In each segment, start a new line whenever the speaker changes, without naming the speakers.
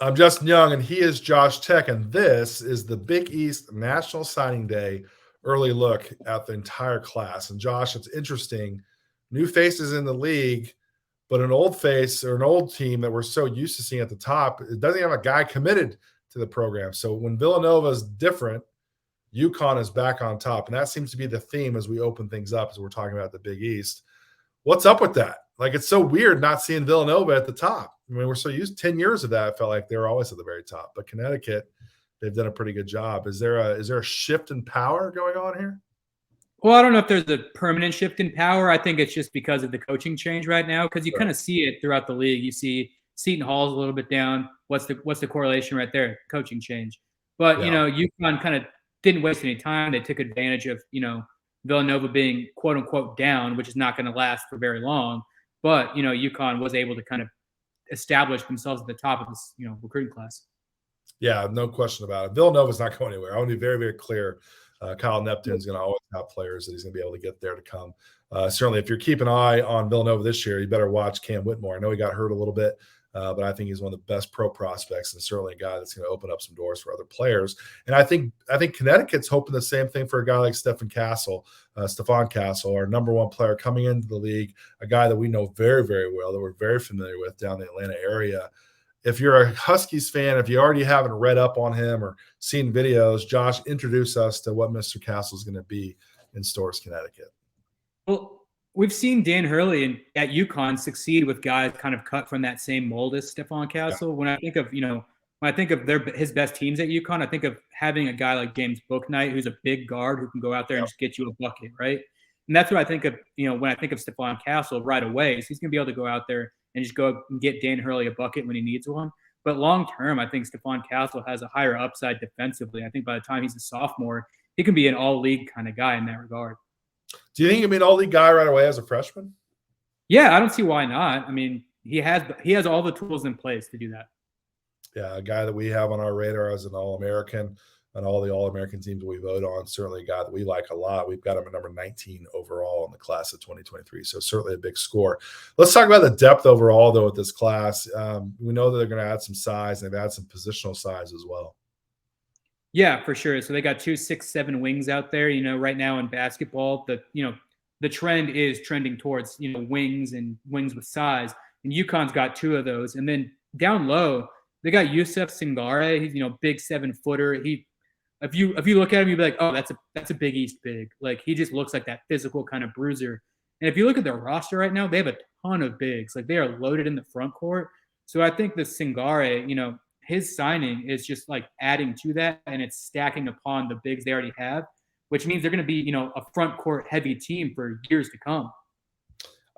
I'm Justin Young, and he is Josh Tech, and this is the Big East National Signing Day early look at the entire class. And Josh, it's interesting. New faces in the league, but an old face or an old team that we're so used to seeing at the top, it doesn't have a guy committed to the program. So when Villanova is different, UConn is back on top. And that seems to be the theme as we open things up, as we're talking about the Big East. What's up with that? Like, it's so weird not seeing Villanova at the top. I mean, we're so used 10 years of that. I felt like they were always at the very top. But Connecticut, they've done a pretty good job. Is there a shift in power going on here?
Well, I don't know if there's a permanent shift in power. I think it's just because of the coaching change right now, because you kind of see it throughout the league. You see Seton Hall's a little bit down. What's the correlation right there? Coaching change. But, UConn kind of didn't waste any time. They took advantage of, Villanova being quote unquote down, which is not going to last for very long. But, UConn was able to kind of establish themselves at the top of this, recruiting class.
Yeah, no question about it. Villanova's not going anywhere. I want to be very, very clear. Kyle Neptune's going to always have players that he's going to be able to get there to come. Certainly, if you're keeping an eye on Villanova this year, you better watch Cam Whitmore. I know he got hurt a little bit, but I think he's one of the best pro prospects and certainly a guy that's going to open up some doors for other players. And I think Connecticut's hoping the same thing for a guy like Stephon Castle, our number one player coming into the league, a guy that we know very, very well, that we're very familiar with down the Atlanta area. If you're a Huskies fan, if you already haven't read up on him or seen videos, Josh, introduce us to what Mr. Castle is going to be in Storrs, Connecticut.
Well, we've seen Dan Hurley at UConn succeed with guys kind of cut from that same mold as Stephon Castle. Yeah. When I think of his best teams at UConn, I think of having a guy like James Bouknight, who's a big guard who can go out there and just get you a bucket, right? And that's what I think of, when I think of Stephon Castle right away. So he's going to be able to go out there and just go and get Dan Hurley a bucket when he needs one. But long term, I think Stephon Castle has a higher upside defensively. I think by the time he's a sophomore, he can be an all-league kind of guy in that regard.
Do you think he can be an all-league guy right away as a freshman?
Yeah, I don't see why not. I mean, he has all the tools in place to do that.
Yeah, a guy that we have on our radar as an All-American and all the All-American teams we vote on, certainly a guy that we like a lot. We've got him at number 19 overall in the class of 2023, so certainly a big score. Let's talk about the depth overall, though, with this class. We know that they're going to add some size, and they've added some positional size as well.
Yeah, for sure. So they got 2 6'7" wings out there. Right now in basketball, the trend is trending towards wings and wings with size. And UConn's got 2 of those. And then down low, they got Yusuf Singare. He's big 7-footer. If you look at him, you'd be like, oh, that's a Big East big. Like, he just looks like that physical kind of bruiser. And if you look at their roster right now, they have a ton of bigs. Like, they are loaded in the front court. So I think the Singare, his signing is just like adding to that, and it's stacking upon the bigs they already have, which means they're going to be, a front court heavy team for years to come.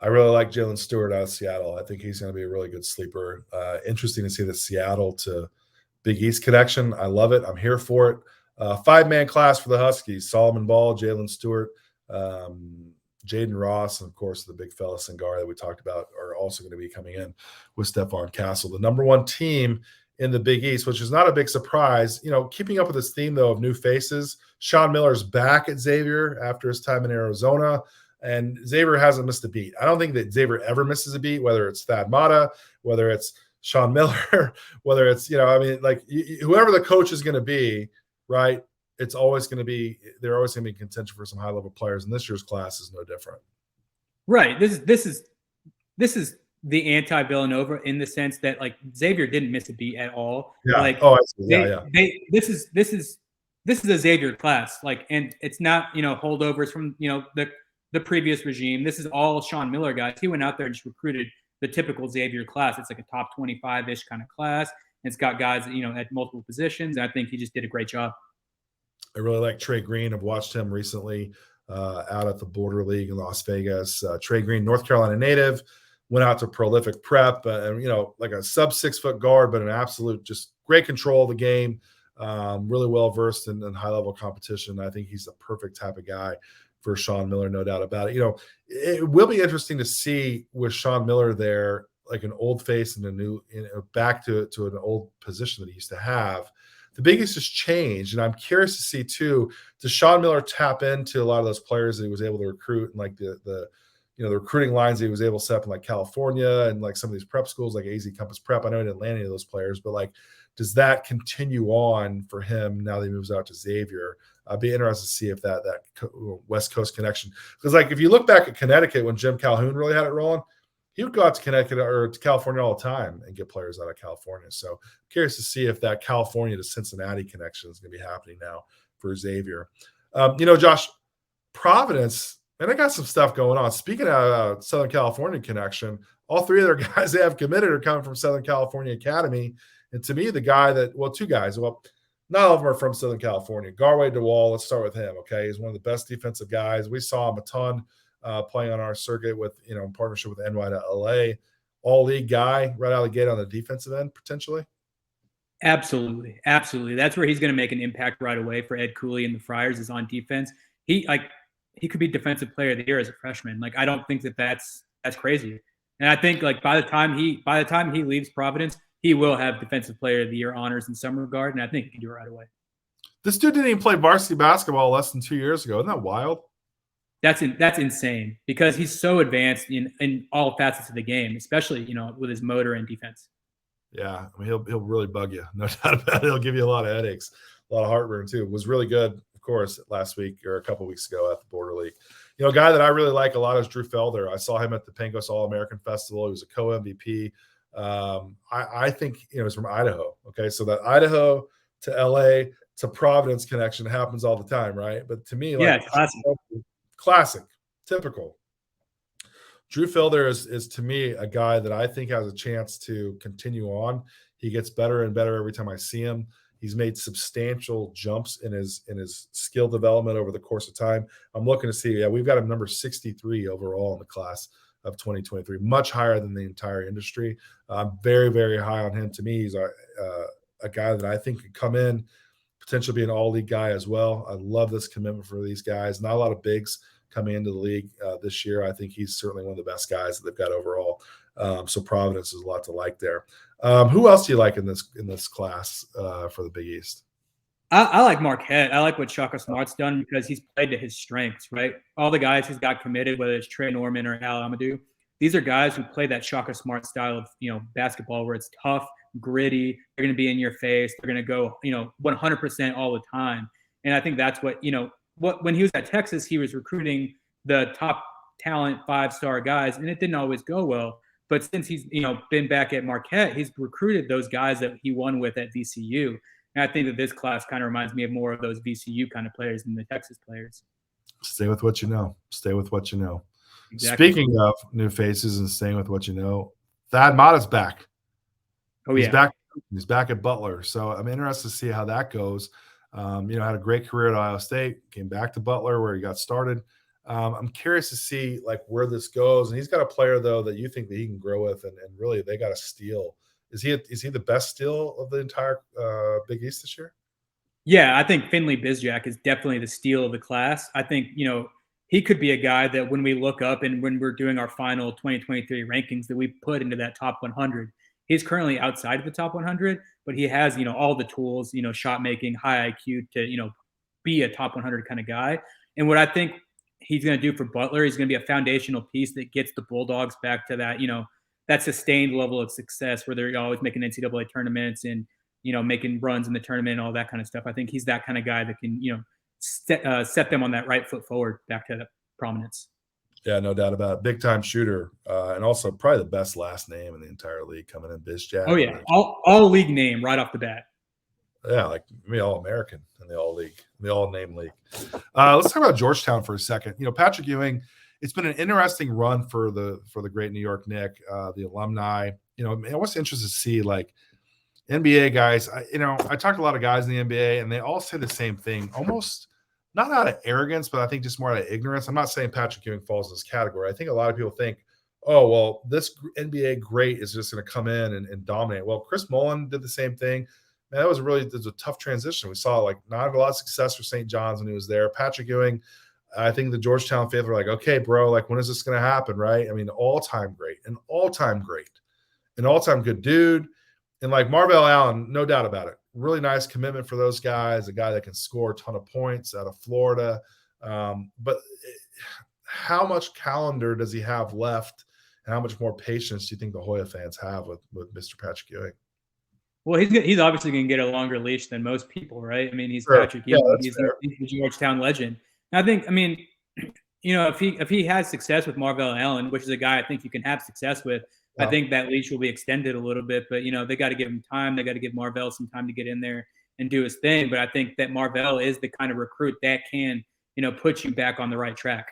I really like Jalen Stewart out of Seattle. I think he's going to be a really good sleeper. Interesting to see the Seattle to Big East connection. I love it. I'm here for it. 5-man class for the Huskies: Solomon Ball, Jalen Stewart, Jaden Ross, and of course the big fella Singare that we talked about are also going to be coming in with Stephon Castle. The number one team in the Big East, which is not a big surprise. Keeping up with this theme, though, of new faces. Sean Miller's back at Xavier after his time in Arizona, and Xavier hasn't missed a beat. I don't think that Xavier ever misses a beat, whether it's Thad Matta, whether it's Sean Miller, whether it's, whoever the coach is going to be, right? It's always going to be, they're always going to be in contention for some high-level players, and this year's class is no different.
Right. This is the anti-Villanova in the sense that, like, Xavier didn't miss a beat at all.
Yeah.
Like,
I see. Yeah.
This is a Xavier class. Like, and it's not, holdovers from, the previous regime. This is all Sean Miller guys. He went out there and just recruited the typical Xavier class. It's like a top 25-ish kind of class. And it's got guys, at multiple positions. And I think he just did a great job.
I really like Trey Green. I've watched him recently out at the Border League in Las Vegas. Trey Green, North Carolina native, went out to prolific prep, like a sub 6-foot guard, but an absolute just great control of the game. Really well versed in high level competition. I think he's the perfect type of guy for Sean Miller, no doubt about it. It will be interesting to see with Sean Miller there, like an old face and a new, back to an old position that he used to have. The Big East has changed, and I'm curious to see too, does Sean Miller tap into a lot of those players that he was able to recruit in like the the recruiting lines he was able to set up in like California and like some of these prep schools like AZ Compass Prep. I know he didn't land any of those players, but like, does that continue on for him now that he moves out to Xavier? I'd be interested to see if that West Coast connection, because like if you look back at Connecticut when Jim Calhoun really had it rolling, he would go out to Connecticut or to California all the time and get players out of California. So I'm curious to see if that California to Cincinnati connection is going to be happening now for Xavier. Josh, Providence, and they got some stuff going on. Speaking of Southern California connection, all three of their guys they have committed are coming from Southern California Academy. And to me, the guy two guys, not all of them are from Southern California. Garway DeWall, let's start with him, okay? He's one of the best defensive guys. We saw him a ton playing on our circuit with, in partnership with NY.LA. All-league guy right out of the gate on the defensive end, potentially?
Absolutely. Absolutely. That's where he's going to make an impact right away for Ed Cooley and the Friars is on defense. He could be defensive player of the year as a freshman. Like, I don't think that's crazy. And I think like by the time he leaves Providence, he will have defensive player of the year honors in some regard. And I think he can do it right away.
This dude didn't even play varsity basketball less than 2 years ago. Isn't that wild?
That's insane because he's so advanced in all facets of the game, especially, with his motor and defense.
Yeah. I mean, he'll really bug you. No doubt about it. He'll give you a lot of headaches, a lot of heartburn too. It was really good, of course, last week or a couple of weeks ago at the Border League. A guy that I really like a lot is Drew Felder. I saw him at the Pangos All-American Festival. He was a co-MVP. I think it was from Idaho. Okay, so that Idaho to LA to Providence connection happens all the time, right? But to me, like, classic, typical. Drew Felder is to me a guy that I think has a chance to continue on. He gets better and better every time I see him. He's made substantial jumps in his skill development over the course of time. I'm looking to see, we've got him number 63 overall in the class of 2023, much higher than the entire industry. I'm very, very high on him. To me, he's a guy that I think could come in, potentially be an all-league guy as well. I love this commitment for these guys. Not a lot of bigs coming into the league this year. I think he's certainly one of the best guys that they've got overall. So Providence is a lot to like there. Who else do you like in this class for the Big East?
I like Marquette. I like what Shaka Smart's done because he's played to his strengths, right? All the guys who's got committed, whether it's Trey Norman or Al Amadou, these are guys who play that Shaka Smart style of, basketball where it's tough, gritty. They're going to be in your face. They're going to go, 100% all the time. And I think that's what, when he was at Texas, he was recruiting the top talent 5-star guys, and it didn't always go well. But since he's, been back at Marquette, he's recruited those guys that he won with at VCU. And I think that this class kind of reminds me of more of those VCU kind of players than the Texas players.
Stay with what you know. Stay with what you know.
Exactly.
Speaking of new faces and staying with what you know, Thad Matta's back.
Oh,
he's
yeah.
back. He's back at Butler. So I'm interested to see how that goes. Had a great career at Ohio State, came back to Butler where he got started. I'm curious to see like where this goes. And he's got a player though that you think that he can grow with, and really they got a steal. Is he the best steal of the entire Big East this year?
Yeah, I think Finley Bizjack is definitely the steal of the class. I think, he could be a guy that when we look up and when we're doing our final 2023 rankings that we put into that top 100, he's currently outside of the top 100, but he has, all the tools, shot making, high IQ to, be a top 100 kind of guy. And what I think he's going to do for Butler, he's going to be a foundational piece that gets the Bulldogs back to that, that sustained level of success where they're always making NCAA tournaments and, making runs in the tournament and all that kind of stuff. I think he's that kind of guy that can, set them on that right foot forward back to prominence.
Yeah, no doubt about it. Big time shooter, and also probably the best last name in the entire league coming in, Bizjack.
Oh yeah, all league name right off the bat.
Yeah, like maybe all American in the all league, the all name league. Let's talk about Georgetown for a second. Patrick Ewing. It's been an interesting run for the great New York Knicks, the alumni. I was interested to see like NBA guys. I talked to a lot of guys in the NBA, and they all say the same thing, almost not out of arrogance, but I think just more out of ignorance. I'm not saying Patrick Ewing falls in this category. I think a lot of people think, oh, well, this NBA great is just going to come in and dominate. Well, Chris Mullin did the same thing. Man, it was a tough transition. We saw like not a lot of success for St. John's when he was there. Patrick Ewing, I think the Georgetown fans were like, okay, bro, like when is this going to happen, right? I mean, all-time great, an all-time good dude. And like Marvell Allen, no doubt about it. Really nice commitment for those guys, a guy that can score a ton of points out of Florida. But how much calendar does he have left, and how much more patience do you think the Hoya fans have with Mr. Patrick Ewing?
Well, he's obviously going to get a longer leash than most people, right? I mean, he's
Sure.
Patrick
Yeah,
Ewing.
that's
He's
fair.
the Georgetown legend. And I think, I mean, if he has success with Marvell Allen, which is a guy I think you can have success with, I think that leash will be extended a little bit. But they got to give him time. They got to give Marvell some time to get in there and do his thing. But I think that Marvell is the kind of recruit that can put you back on the right track.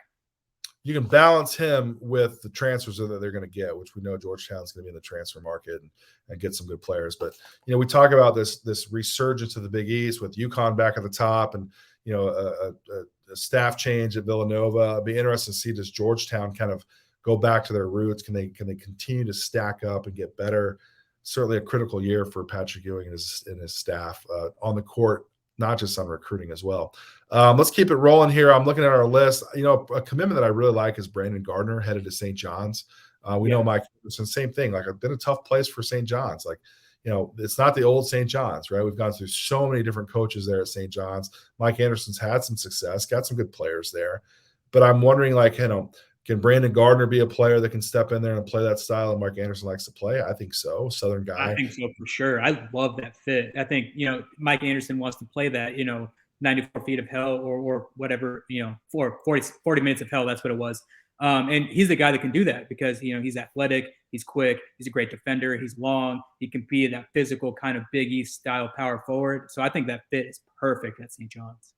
You can balance him with the transfers that they're going to get, which we know Georgetown's going to be in the transfer market and get some good players. But we talk about this resurgence of the Big East with UConn back at the top, and a staff change at Villanova. It'd be interesting to see, does Georgetown kind of go back to their roots? Can they continue to stack up and get better? Certainly a critical year for Patrick Ewing and his staff on the court, not just on recruiting as well. Let's keep it rolling here. I'm looking at our list. A commitment that I really like is Brandon Gardner, headed to St. John's. We know Mike Anderson, same thing. Like, it's been a tough place for St. John's. Like, it's not the old St. John's, right? We've gone through so many different coaches there at St. John's. Mike Anderson's had some success, got some good players there. But I'm wondering, like, can Brandon Gardner be a player that can step in there and play that style that Mark Anderson likes to play? I think so. Southern guy.
I think so for sure. I love that fit. I think, Mike Anderson wants to play that, 94 feet of hell or whatever, 40 minutes of hell. That's what it was. And he's the guy that can do that because, he's athletic, he's quick, he's a great defender, he's long, he can be that physical kind of Big East style power forward. So I think that fit is perfect at St. John's.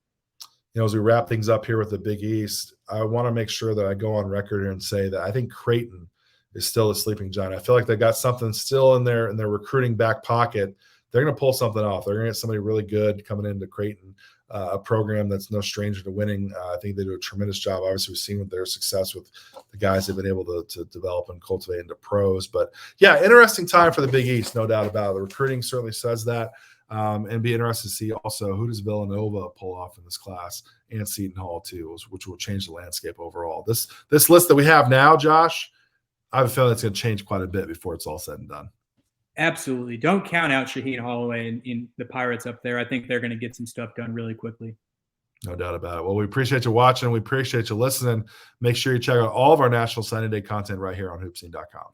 As we wrap things up here with the Big East, I want to make sure that I go on record here and say that I think Creighton is still a sleeping giant. I feel like they got something still in their recruiting back pocket. They're going to pull something off. They're going to get somebody really good coming into Creighton, a program that's no stranger to winning. I think they do a tremendous job. Obviously, we've seen with their success with the guys they've been able to develop and cultivate into pros. But, yeah, interesting time for the Big East, no doubt about it. The recruiting certainly says that. And be interested to see also who does Villanova pull off in this class, and Seton Hall too, which will change the landscape overall. This list that we have now, Josh, I have a feeling it's going to change quite a bit before it's all said and done.
Absolutely. Don't count out Shaheen Holloway and the Pirates up there. I think they're going to get some stuff done really quickly.
No doubt about it. Well, we appreciate you watching. We appreciate you listening. Make sure you check out all of our National Signing Day content right here on HoopSeen.com.